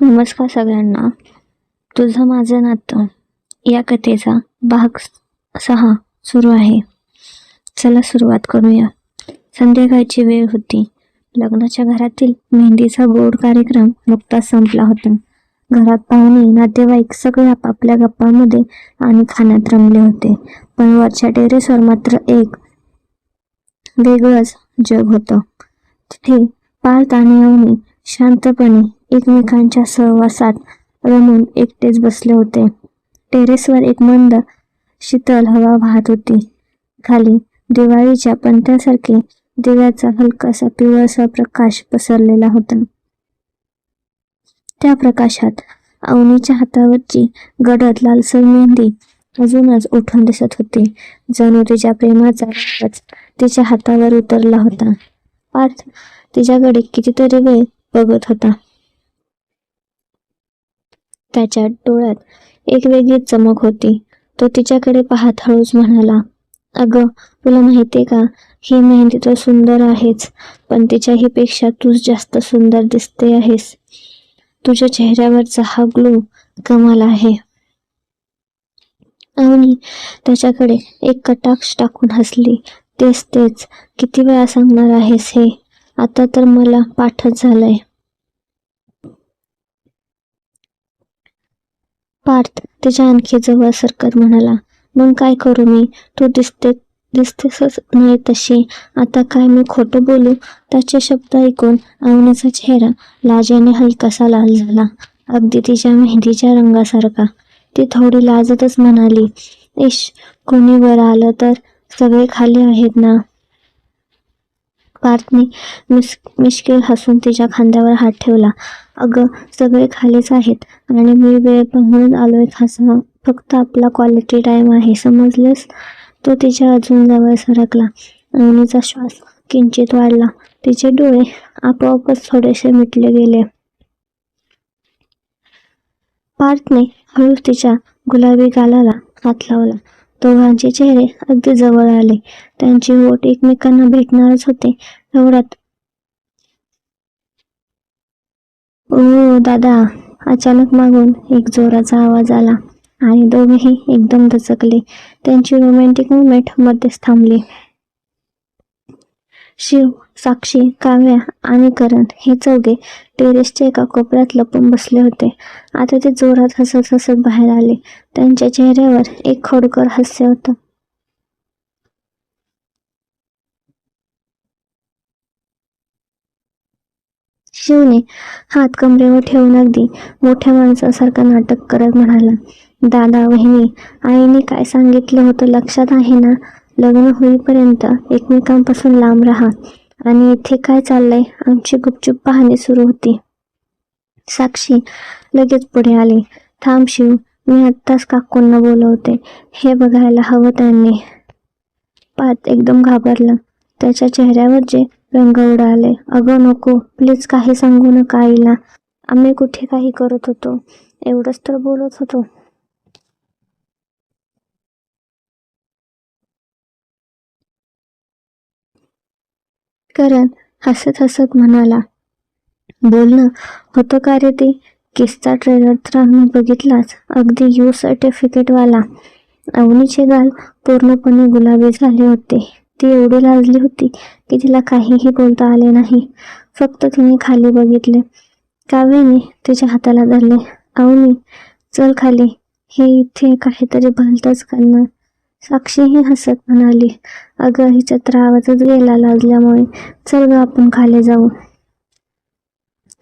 नमस्कार सगळ्यांना. तुझं माझं नातं या कथेचा भाग 6 सुरू आहे. चला सुरुवात करूया. संध्याकाळची वेळ होती. लग्नाच्या घरातील मेहंदीचा गोड कार्यक्रम नुकताच संपला होता. घरात पाहुणे, नातेवाईक सगळे आपापल्या गप्पांमध्ये आणि खाण्यात रमले होते. पण वरच्या टेरेसवर मात्र एक वेगळंच जग होतं. तिथे पार्थ आणि अवनी शांतपणे एकमेकांच्या सहवासात रमून एकटेच बसले होते. टेरेसवर एक मंद शीतल हवा वाहत होती. खाली दिवाळीच्या पणत्यासारखे दिव्याचा हलकासा पिवळसा प्रकाश पसरलेला होता. त्या प्रकाशात अवनीच्या हातावरची गडद लालसर मेहंदी अजूनच उठून दिसत होती. जणू तिच्या प्रेमाचा रंगच तिच्या हातावर उतरला होता. पार्थ तिच्याकडे कितीतरी वेळ बघत होता. त्याच्या डोळ्यात एक वेगळीच चमक होती. तो तिच्याकडे पाहत हळूच म्हणाला, "अगं, तुला माहितीये का, ही मेहंदी तर सुंदर आहेच, पण तिच्याही पेक्षा तूच जास्त सुंदर दिसते आहेस. तुझ्या चेहऱ्यावरचा हा ग्लो कमाल आहे." अवनी त्याच्याकडे एक कटाक्ष टाकून हसली. तेच, किती वेळा सांगणार आहेस हे? आता तर मला पाठच झालंय." पार्थ तिच्या आणखी जवळ सरकत म्हणाला, "मग काय करू मी? तू दिसतेसच नाही तशी. आता काय मी खोटं बोलू?" त्याचे शब्द ऐकून अवनीचा चेहरा लाजेने हलकासा लाल झाला, अगदी तिच्या मेहंदीच्या रंगासारखा. ती थोडी लाजतच म्हणाली, "इश, कोणी वर आलं तर? सगळे खाली आहेत ना?" पार्थने मिश्किल हसून तिच्या खांद्यावर हात ठेवला. "अगं, सगळे खालीच आहेत आणि मी वेळ पाहून आलोय खास. फक्त आपला क्वालिटी टाइम आहे, समजलेस?" तो तिच्या अजून जवळ सरकला. अवनीचा श्वास किंचित वाढला. तिचे डोळे आपोआपच थोडेसे मिटले गेले. पार्थने हळूच तिच्या गुलाबी गालाला हात लावला. दोघांचे चेहरे अगदी जवळ आले. त्यांचे ओठ एकमेकांना भेटणारच होते. एवढ्यात "ओ दादा!" अचानक मागून एक जोराचा आवाज आला आणि दोघेही एकदम दचकले. त्यांची रोमॅन्टिक मुवमेंट मध्येच थांबली. शिव, साक्षी, काव्या आणि करण हे चौघे टेरेसच्या एका कोपऱ्यात लपून बसले होते. आता ते जोरात हसत हसत बाहेर आले. त्यांच्या चेहऱ्यावर एक खोडकर हास्य होतं. शिवने हात कमरेवर ठेवून अगदी मोठ्या माणसासारखं नाटक करत म्हणाला, "दादा, वहिनी, आईने काय सांगितलं होतं लक्षात आहे ना? लग्न होईपर्यंत एकमेकांपासून लांब राहा." आणि इथे काय चाललंय? आमची गुपचूप पाहणी सुरू होती. साक्षी लगेच पुढे आली, "थांब शिव, मी आत्ताच काकूंना बोलवते. हे बघायला हवं त्यांनी." पार्थ एकदम घाबरला. त्याच्या चेहऱ्यावर जे रंग उडाले. "अगं नको, प्लीज काही सांगू नका आईला. आम्ही कुठे काही करत होतो, एवढंच तर बोलत होतो." करण हसत हसत म्हणाला, "बोलणं होतं का रे ते? किसचा ट्रेलर तर आम्ही बघितलाच, अगदी यू सर्टिफिकेटवाला." अवनीचे गाल पूर्णपणे गुलाबी झाले होते. ती एवढी लाजली होती की तिला काहीही बोलता आले नाही. फक्त तिने खाली बघितले. काव्याने तिच्या हाताला धरले. "अवनी, चल खाली. हे इथे काहीतरी भलतंच करणार." साक्षीही हसत म्हणाली, "अगं, हिचा तर आवाजच गेला लाजल्यामुळे. चल ग, आपण खाली जाऊ."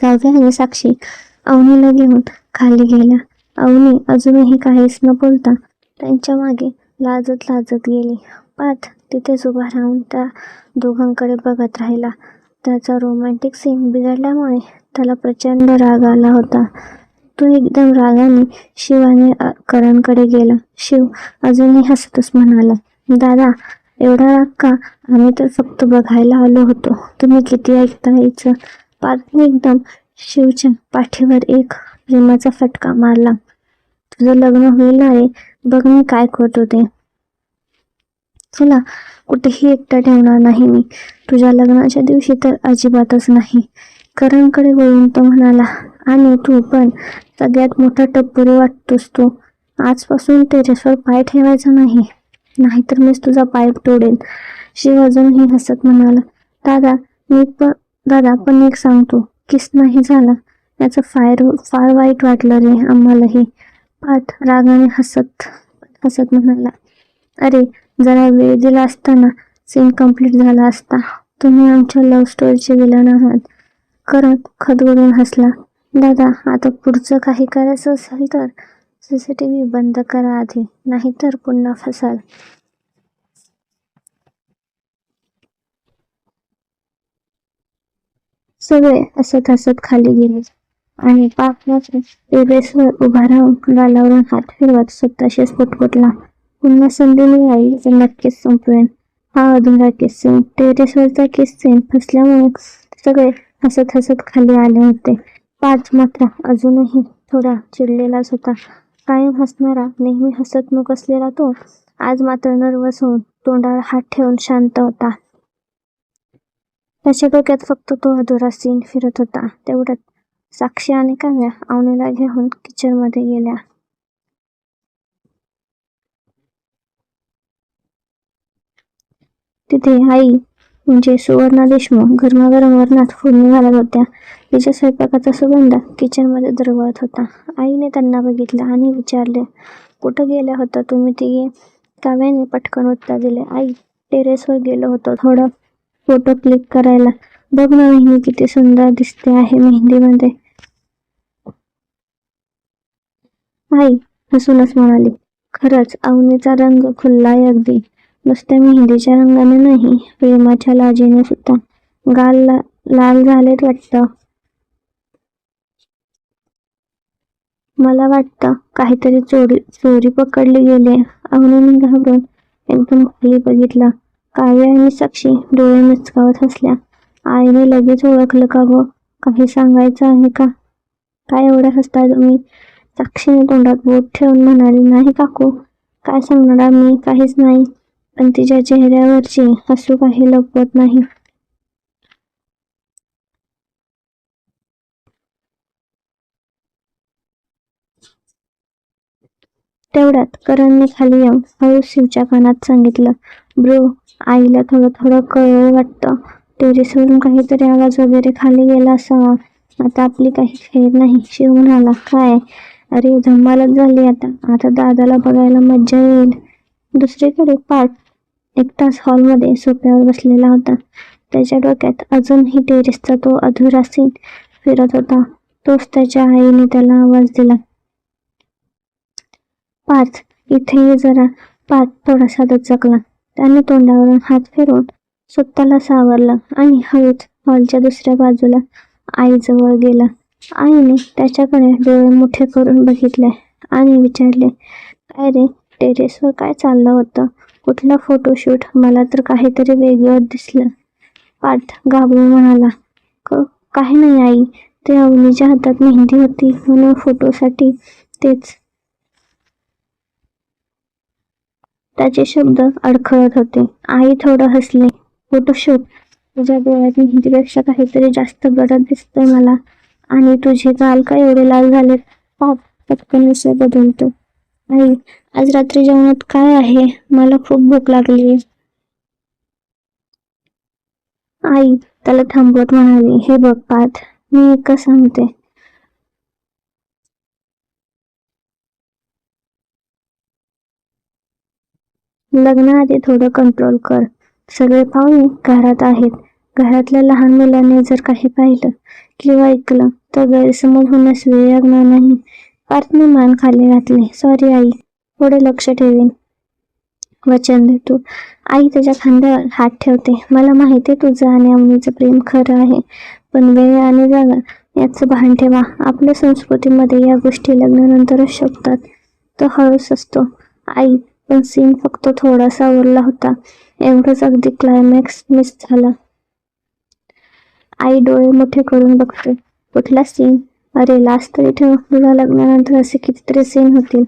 काव्या आणि साक्षी अवनीला घेऊन खाली गेल्या. अवनी अजूनही काहीच न बोलता त्यांच्या मागे लाजत लाजत गेली. पार्थ तिथेच उभा राहून त्या दोघांकडे बघत राहिला. त्याचा रोमॅन्टिक सीन बिघडल्यामुळे त्याला प्रचंड राग आला होता. तो एकदम रागाने शिव आणि करणकडे गेला. शिव अजूनही हसतच म्हणाला, "दादा, एवढा राग का? आम्ही तर फक्त बघायला आलो होतो. तुम्ही किती ऐकता यायचं?" पार्थने एकदम शिवच्या पाठीवर एक प्रेमाचा फटका मारला. "तुझं लग्न होईल ना रे? बघ मी काय करतो ते. तुला कुठेही एकटं ठेवणार नाही मी. तुझ्या लग्नाच्या दिवशी तर अजिबातच नाही." करणकडे वळून तो म्हणाला, आणि तू पण सगळ्यात मोठा टप्परी वाटतोस तू. आजपासून टेरेसवर पाय ठेवायचा नाही, नाहीतर मीच तुझा पाईप तोडेन. शिव अजूनही हसत म्हणाला, दादा मी पण दादा पण एक सांगतो, किस नाही झाला याचं फार वाईट वाटलं रे आम्हालाही. पाठ रागाने हसत हसत म्हणाला, अरे जरा वेळ दिला असता ना, सीन कम्प्लीट झाला असता. तुम्ही आमच्या लव्ह स्टोरीचे विलन आहात. करण खदगडून हसला. दादा आता पुढचं काही करायचं असेल तर सीसीटीव्ही बंद करा आधी, नाहीतर पुन्हा फसाल. सगळे हसत हसत खाली गेले आणि पाच मात्र टेरेसवर उभा राहून गालावरून हात फिरवत स्वतःशीच पुटपुटला, पुन्हा संधी मिळाली तर नक्कीच संपवेन हा अधुरा किस सीन. टेरेसवरचा किस सीन फसल्यामुळे सगळे हसत हसत खाली आले होते. पाच मात्र अजूनही थोडा चिडलेलाच होता. कायम हसणारा, नेहमी हसतमुख असलेला तो आज मात्र नर्वस होऊन तोंडावर हात ठेवून शांत होता. त्याच्या डोक्यात फक्त तो अधुरा सीन फिरत होता. तेवढ्यात साक्षी आणि काव्या अवनीला घेऊन किचनमध्ये गेल्या. तिथे आई म्हणजे सुवर्णा देशमुख गरमागरम वरणात फोडणी घालत होत्या. तिच्या स्वयंपाकाचा सुगंध किचनमध्ये दरवळत होता. आईने त्यांना बघितलं आणि विचारले, कुठं गेल्या होता तुम्ही तिघे? काव्याने पटकन उत्तर दिले, आई टेरेसवर गेलो होतो थोडं फोटो क्लिक करायला. बघ ना वहिनी किती सुंदर दिसते आहे मेहंदीमध्ये. आई हसूनच म्हणाली, खरंच अवनीचा रंग खुललाय अगदी. नुसत्या मेहंदीच्या रंगाने नाही, प्रेमाच्या लाजेने सुद्धा. गाल लाल झालेत वाटतं. मला वाटतं काहीतरी चोरी पकडली गेली. अवनीने घाबरून एकदम खाली बघितलं. काव्य आणि साक्षी डोळे मिचकावत हसल्या. आईने लगेच ओळखलं का गं? काही सांगायचं आहे का? काय एवढ्या हसताय तुम्ही? साक्षीने तोंडात बोट ठेवून म्हणाली, नाही काकू, काय सांगणार मी, काहीच नाही. पण तिच्या चेहऱ्यावरची हसू काही लपवत नाही. तेवढ्यात करणने खाली येऊन हळू शिवच्या कानात सांगितलं, ब्रो आईला थोडं थोडं कळलं वाटतं. टेरेसवरून काहीतरी आवाज वगैरे खाली गेला असावा. आता आपली काही खैर नाही. शिव म्हणाला, काय? अरे धम्मालच झाली आता. आता दादाला बघायला मज्जा येईल. दुसरीकडे पाठ एकटाच हॉलमध्ये सोफ्यावर बसलेला होता. त्याच्या डोक्यात अजूनही टेरेसचा तो अधुरा सीन फिरत होता. तोच त्याच्या आईने त्याला आवाज दिला, पाच इथे ये जरा. पाठ थोडासा दचकला. त्याने तोंडावरून हात फिरवून स्वतःला सावरलं आणि हळूच हॉलच्या दुसऱ्या बाजूला आईजवळ गेला. आईने त्याच्याकडे डोळे मोठे करून बघितले आणि विचारले, काय रे, टेरेसवर काय चाललं होतं? कुठला फोटोशूट? मला तर काहीतरी वेगळं दिसलं. पाठ घाबरून म्हणाला, काही नाही आई, ते अवनीच्या हातात मेहंदी होती म्हणून फोटोसाठी. तेच. त्याचे शब्द अडखळत होते. आई थोडं हसले, फोटोशूट? तुझ्या डोळ्यात मेहंदीपेक्षा काहीतरी जास्त गडद दिसतंय मला. आणि तुझे गाल का एवढे लाल झालेत? पाप पटकन विषय बदलतो. आई आज रात्री जेवणात काय आहे? मला खूप भूक लागली. आई त्याला थांबवत म्हणाली, हे बघ पाठ, मी एकच सांगते. लग्नाआधी थोडं कंट्रोल कर. सगळे पाहुणे घरात आहेत. घरातल्या लहान मुलांनी जर काही पाहिलं किंवा ऐकलं तर गैरसमज होण्यास वेळ लागणार नाही. पार्थने मान खाली घातली, सॉरी आई, थोडे लक्ष ठेवीन. वचन देतो. आई त्याच्या खांद्यावर हात ठेवते. मला माहिती तुझं आणि अवनीचं प्रेम खरं आहे, पण वेळ आणि जागा याचं भान ठेवा. आपल्या संस्कृतीमध्ये या गोष्टी लग्नानंतरच शोभतात. तो हळूच असतो. आई पण सीन फक्त थोडासा उरला होता. एवढंच, अगदी क्लायमॅक्स मिस झाला. आई डोळे मोठे करून बघते, कुठला सीन? अरे लास्ट तरी ठेव. तुझ्या लग्नानंतर असे कितीतरी सीन होतील.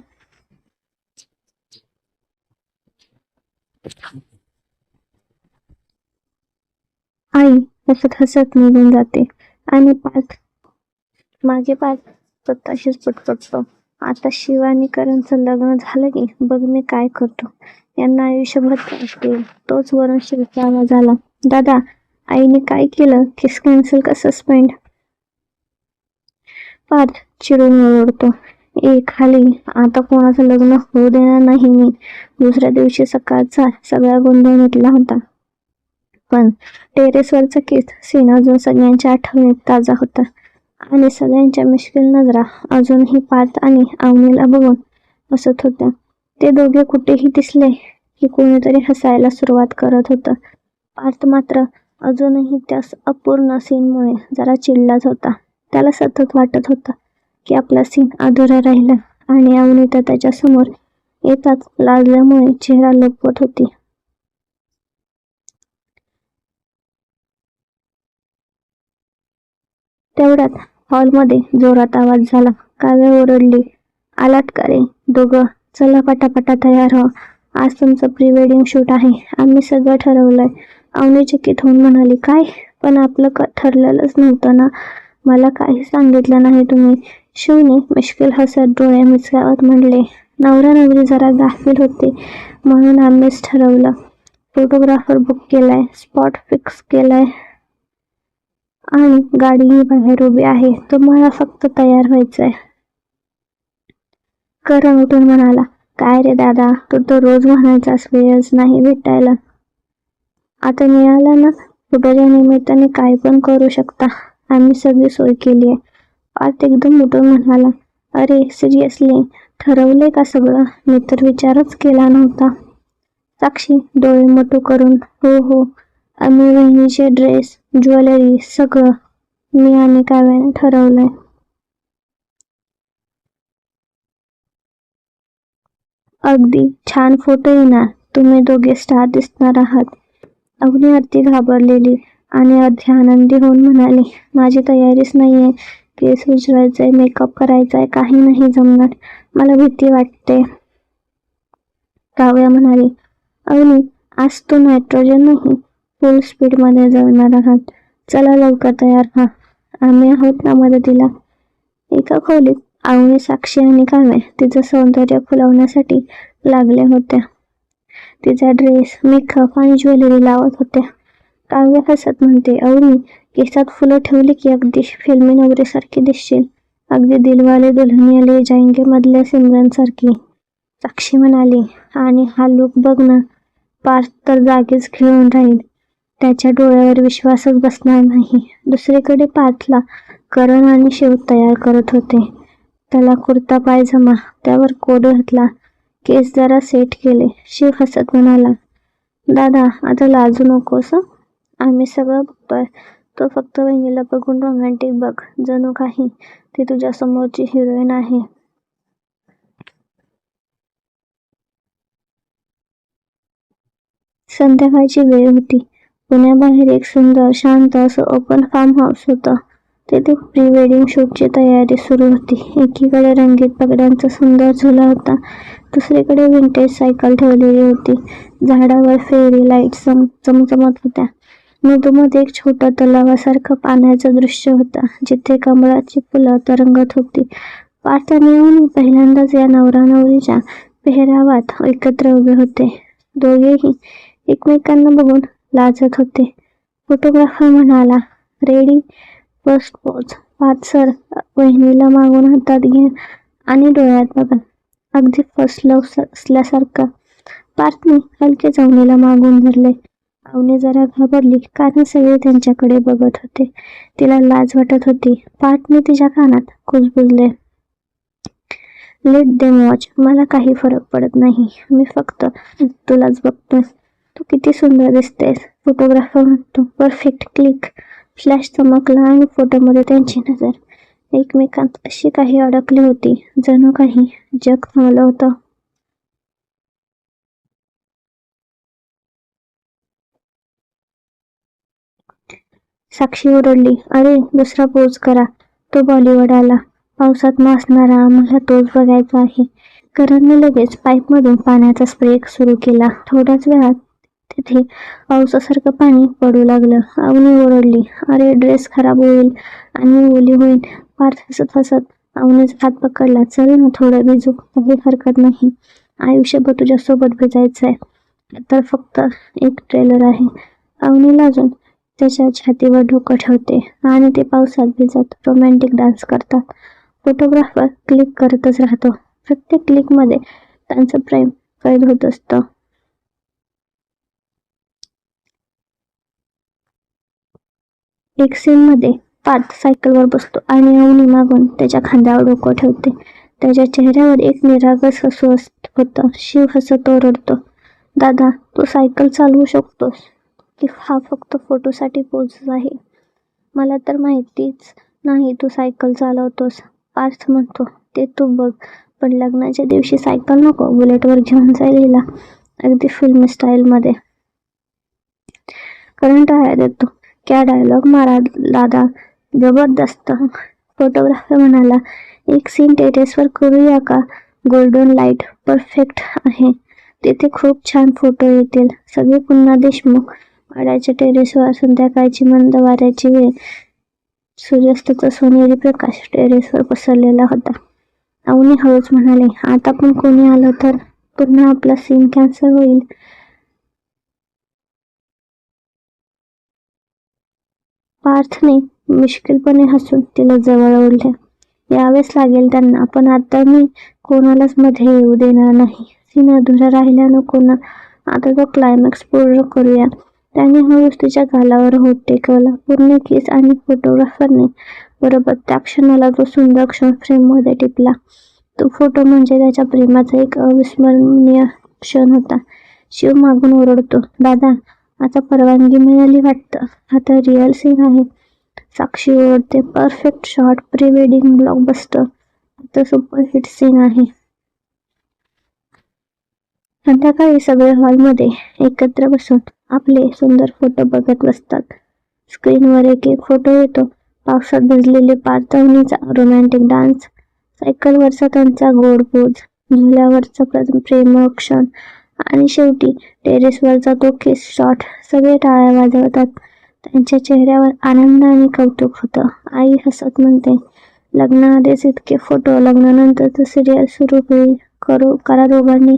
आई हसत हसत निघून जाते आणि पाच मागे पाच स्वतःशीच पुटपुटतो. आता शिव आणि करणचं लग्न झालं की बघ मी काय करतो. यांना आयुष्यभर त्रास. तोच वरून शिवचा आवाज आला. दादा, आईने काय केलं? केस कॅन्सल का सस्पेंड? पार्थ चिडून ओरडतो. खाली. आता कोणाचं लग्न होऊ देणार नाही मी. दुसऱ्या दिवशी सकाळचा सगळा गोंधळ मिटला होता. पण टेरेसवरचा केस सीन अजून सगळ्यांच्या आठवणीत ताजा होता आणि सगळ्यांच्या मिश्किल नजरा अजूनही पार्थ आणि अवनीला बघून हसत होत्या. ते दोघे कुठेही दिसले की कोणीतरी हसायला सुरुवात करत होतं. पार्थ मात्र अजूनही त्या अपूर्ण सीनमुळे जरा चिडलाच होता. त्याला सतत वाटत होतं की आपला सीन अधुरा राहिला आणि अवनी तर त्याच्या समोर येताच लाजल्यामुळे चेहरा लपवत होती. तेवढ्यात हॉलमध्ये जोरात आवाज झाला. काव्या ओरडली. आलात का रे दोघं? चला पटापटा तयार हो. आज तुमचं प्री वेडिंग शूट आहे. आम्ही सगळं ठरवलंय. अवनी चकित होऊन म्हणाली. काय? पण आपलं ठरलेलंच नव्हतं ना. मला काही सांगितलं नाही तुम्ही. शिवने मिश्किल हसत डोळे मिचकावत म्हणले. नवरा नवरी जरा गाफील होते म्हणून आम्हीच ठरवलं. फोटोग्राफर बुक केलाय, स्पॉट फिक्स केलाय आणि गाडीही बाहेर उभी आहे. तुम्हाला फक्त तयार व्हायचंय. करण उठून म्हणाला. काय रे दादा, तू तर रोज म्हणायचास वेळच नाही भेटायला. आता मिळाला ना. फोटोच्या निमित्ताने काय पण करू शकता. आम्ही सगळी सोय केली आहे. पार्थ एकदम उठून म्हणाला. अरे सिरियसली ठरवलंय का सगळं? मी तर विचारच केला नव्हता. साक्षी डोळे मोठू करून हो हो, आम्ही वहिनीचे ड्रेस, ज्वेलरी सगळं मी आणि काव्याने ठरवलंय. अगदी छान फोटो येणार. तुम्ही दोघे स्टार दिसणार आहात. अवनी अर्धी घाबरलेली आणि अर्धी आनंदी होऊन म्हणाली. माझी तयारीच नाहीये. केस विचारायचंय, मेकअप करायचाय, काही नाही जमणार. मला भीती वाटते. काव्या म्हणाली. अवनी, आज तो नायट्रोजन नाही, फुल स्पीडमध्ये जळणार आहात. चला लवकर तयार व्हा. आम्ही आहोत ना मदतीला. एका खोलीत अवनी, साक्षी आणि काव्या तिचं सौंदर्य फुलवण्यासाठी लागल्या होत्या. तिचा ड्रेस, मेकअप आणि ज्वेलरी लावत होत्या. काव्या हसत म्हणते. अवनी, केसात फुलं ठेवली की अगदी फिल्मी नवरीसारखी दिसशील. अगदी दिलवाले दुल्हनिया ले जाएंगे मधल्या सिमरन सारखी. साक्षी म्हणाली. आणि हा लुक बघ ना. पार्थ तर जागीच खिळून राहील. त्याच्या डोळ्यावर विश्वासच बसणार नाही. दुसरीकडे पार्थला करण आणि शिव तयार करत होते. त्याला कुर्ता पायजमा, त्यावर कोट घातला, केस जरा सेट केले. शिव हसत म्हणाला. दादा, आता लाजू नकोस. आम्ही सगळं बघतोय. तो फक्त वहिनीला बघून रोमॅन्टिक बघ. जणू काही ती तुझ्या समोरची हिरोईन आहे. संध्याकाळची वेळ होती. पुण्याबाहेर एक सुंदर शांत असं ओपन फार्म हाऊस होतं. तेथे प्री वेडिंग शूटची तयारी सुरू होती. एकीकडे रंगीत पगड्यांचा सुंदर झुला होता. दुसरीकडे विंटेज सायकल ठेवलेली होती. झाडावर फेरी लाईट्स चमचमत होत्या. मधोमध एक छोटं तलावासारखं पाण्याचं दृश्य होतं जिथे कमळाची फुलं तरंगत होती. पार्थ आणि अवनी पहिल्यांदाच या नवरा नवरीच्या पेहरावात एकत्र उभे होते. दोघेही एकमेकांना बघून लाजत होते. फोटोग्राफर म्हणाला. Ready, first pose. Parth sir वहिनीला मागून हातात घे आणि डोळ्यात बघा. अगदी फर्स्ट लव्ह असल्यासारखं. पार्थने हलके अवनीला मागून धरले. अवनी जरा घाबरली कारण सगळे त्यांच्याकडे बघत होते. तिला लाज वाटत होती. पार्थने तिच्या कानात कुजबुजले. Let them watch. मला काही फरक पडत नाही. मी फक्त तुलाच बघतोय. तू किती सुंदर दिसतेस. फोटोग्राफर म्हणतो. Perfect click. फ्लॅश चमकला आणि फोटोमध्ये त्यांची नजर एकमेकांत अशी काही अडकली होती जणू काही जग थांबलं होतं. साक्षी ओरडली. अरे दुसरा पोज करा. तो बॉलिवूड आला. पावसात नाचणारा. मला तोच बघायचा आहे. करणने लगेच पाईपमधून पाण्याचा स्प्रे सुरू केला. थोड्याच वेळात तिथे पावसासारखं पाणी पडू लागलं. अवनी ओरडली. अरे ड्रेस खराब होईल आणि ओली होईल. पार्थ हसत हसत अवनीचा हात पकडला. चल ना थोडं भिजू, काही हरकत नाही. आयुष्यभर तुझ्यासोबत भिजायचंय. तर फक्त एक ट्रेलर आहे. अवनी लाजून त्याच्या छातीवर डोकं ठेवते आणि ते पावसात भिजत रोमॅन्टिक डान्स करतात. फोटोग्राफर क्लिक करतच राहतो. प्रत्येक क्लिकमध्ये त्यांचं प्रेम कैद होत असतं. एक सीनमध्ये पार्थ सायकलवर बसतो आणि अवनी मागून त्याच्या खांद्यावर डोकं ठेवते. त्याच्या चेहऱ्यावर एक निरागस हसू होतं. शिव हसत ओरडतो, दादा तू सायकल चालवू शकतोस की हा फक्त फोटोसाठी पोज आहे? मला तर माहितीच नाही तू सायकल चालवतोस. पार्थ म्हणतो, ते तू बघ, पण लग्नाच्या दिवशी सायकल नको, बुलेटवर घेऊन जाईल हिला. अगदी फिल्म स्टाईलमध्ये. करंट आया देतो. क्या डायलॉग मारा दादा, जबरदस्त. फोटोग्राफर म्हणाला, एक सीन टेरेसवर करूया का? गोल्डन लाईट परफेक्ट आहे. तिथे खूप छान फोटो येतील. सगळे पुन्हा देशमुख. वाड्याच्या टेरेसवर संध्याकाळची मंद वाऱ्याची वेळ. सूर्यास्ताचा सोनेरी प्रकाश टेरेसवर पसरलेला होता. अवनी हळूच म्हणाले, आता पण कोणी आलं तर पुन्हा आपला सीन कॅन्सल होईल. पार्थने मुश्किलपणे हसून तिला जवळ ओढले. यावेच लागेल त्यांना, पण आता मी कोणालाच मध्ये येऊ देणार नाही. सीन अधुरा राहिला नको ना. आता तो क्लायमॅक्स पूर्ण करूया. त्याने हळूच तिच्या गालावर होठ टेकवला. पूर्ण किस आणि फोटोग्राफरने बरोबर त्या क्षणाला तो सुंदर क्षण फ्रेममध्ये टिपला. तो फोटो म्हणजे त्याच्या प्रेमाचा एक अविस्मरणीय क्षण होता. शिव मागून ओरडतो, दादा आता परवानगी मिळाली वाटतं. हा तर रिअल सीन आहे. साक्षी ओरडते, perfect shot, pre wedding blockbuster. आता सुपरहिट सीन आहे. संध्याकाळी सगळे हॉलमध्ये एकत्र बसून आपले सुंदर फोटो बघत बसतात. स्क्रीनवर एक एक फोटो येतो. पावसात भिजलेले पार्थ अवनीचा रोमॅन्टिक डान्स, सायकलवरचा त्यांचा गोड पोज, झुल्यावरचा प्रेमळ क्षण आणि शेवटी टेरेसवरचा तो किस शॉट. सगळे टाळ्या वाजवतात. त्यांच्या चेहऱ्यावर आनंद आणि कौतुक होतं. आई हसत म्हणते, लग्नाआधीच इतके फोटो, लग्नानंतर सिरियल सुरू होईल. करा दोघांनी.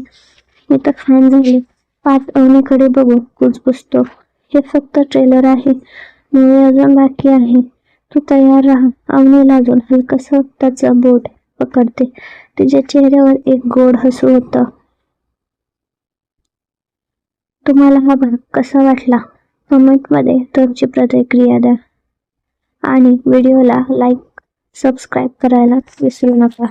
मी तर फॅन झाले. पार्थ अवनीकडे बघू कुजबुजतो, हे फक्त ट्रेलर आहे. मूवी अजून बाकी आहे. तू तयार राहा. अवनी लाजून हलकसं त्याचं बोट पकडते. तिच्या चेहऱ्यावर एक गोड हसू होतं. तुम्हाला हा भाग कसा वाटला? कमेंटमध्ये तुमची प्रतिक्रिया द्या आणि व्हिडिओला लाईक, सबस्क्राईब करायला विसरू नका.